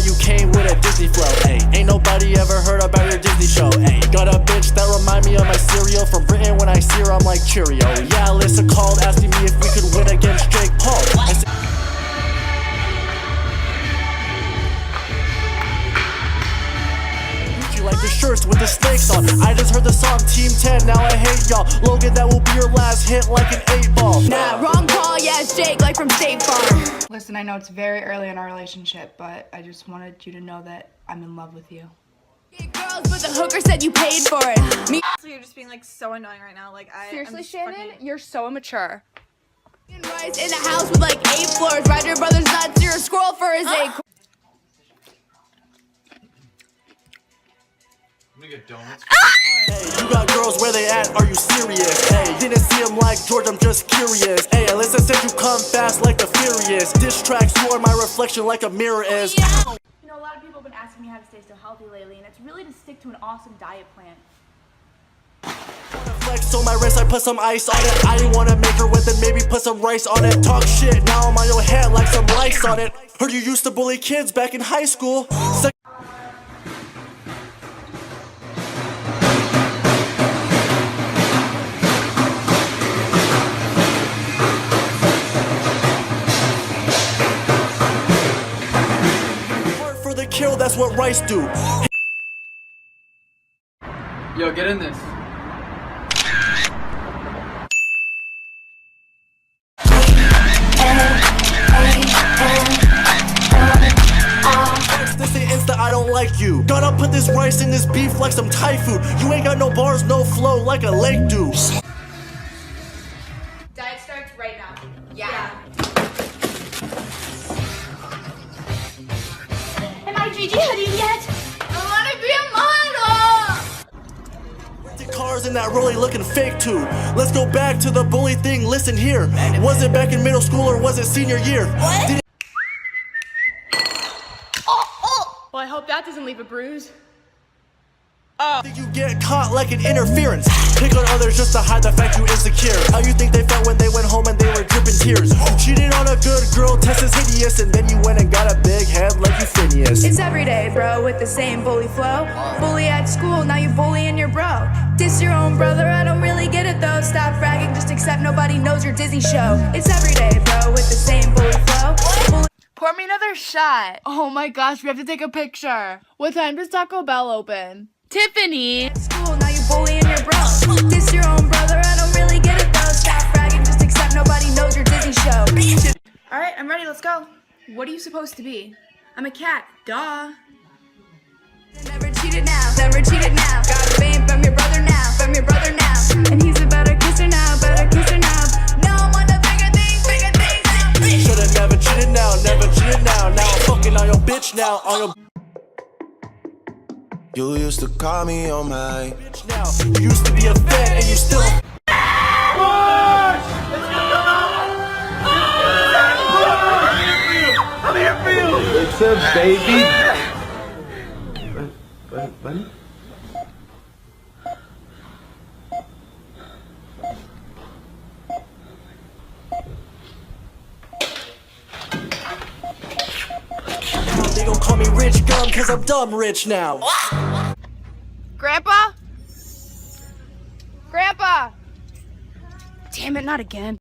you came with a Disney flow. Ay, ain't nobody ever heard about your Disney show. Ay, got a bitch that remind me of my cereal from Britain. When I see her, I'm like Cheerio. Yeah, Alissa called asking me if we could win against Jake Paul. I said, like the shirts with the snakes on. I just heard the song Team 10, now I hate y'all. Logan, that will be your last hit like an 8-ball. Nah, wrong call, yeah, it's Jake, like from State Farm. Listen, I know it's very early in our relationship, but I just wanted you to know that I'm in love with you. Girls, but the hooker said you paid for it. Me. So you're just being like so annoying right now. Like Seriously, I'm Shannon, you're so immature. Rice in a house with like 8 floors. Ride your brother's nuts, you're a squirrel for his ache. Hey, you got girls, where they at? Are you serious? Hey, didn't see him like George, I'm just curious. Hey, Alissa said you come fast like the Furious. Diss tracks, you are my reflection like a mirror is. You know, a lot of people have been asking me how to stay so healthy lately, and it's really to stick to an awesome diet plan. Flex on my wrist, I put some ice on it. I didn't wanna make her with it, maybe put some rice on it. Talk shit, now I'm on your head like some lice on it. Heard you used to bully kids back in high school. Kill, that's what rice do. Yo, get in this. This ain't Insta, I don't like you. Gotta put this rice in this beef like some Thai food. You ain't got no bars, no flow like a lake do. Diet starts right now. Yeah. Am I Gigi Hadid yet? I wanna be a model! Cars in that rollie looking fake too. Let's go back to the bully thing, listen here. Was it back in middle school or was it senior year? What? Well, I hope that doesn't leave a bruise. Think you get caught like an interference. Pick on others just to hide the fact you insecure. How you think they felt when they went home and they were dripping tears? You cheated on a good girl, test is hideous, and then you went and got a big head like you Phineas. It's every day, bro, with the same bully flow. Bully at school, now you bullying your bro. Diss your own brother, I don't really get it though. Stop bragging, just accept nobody knows your Disney show. It's every day, bro, with the same bully flow. Pour me another shot. Oh my gosh, we have to take a picture. What time does Taco Bell open? Tiffany. School, now you bullying your bro. Diss your own brother, I don't really get it though. Stop bragging, just accept nobody knows your Disney show. Alright, I'm ready, let's go. What are you supposed to be? I'm a cat, duh. Never cheated now, never cheated now. Got fame from your brother now, from your brother now. And he's a better kisser now, better kisser now. Now I'm on the bigger things now. Should've never cheated now, never cheated now. Now I'm fucking on your bitch now, on your You used to call me on my bitch now. You used to be a fan and you still. I'm here for you. It's a baby. Bunny? They gon' call me rich gum cause I'm dumb rich now. Grandpa? Grandpa! Damn it, not again.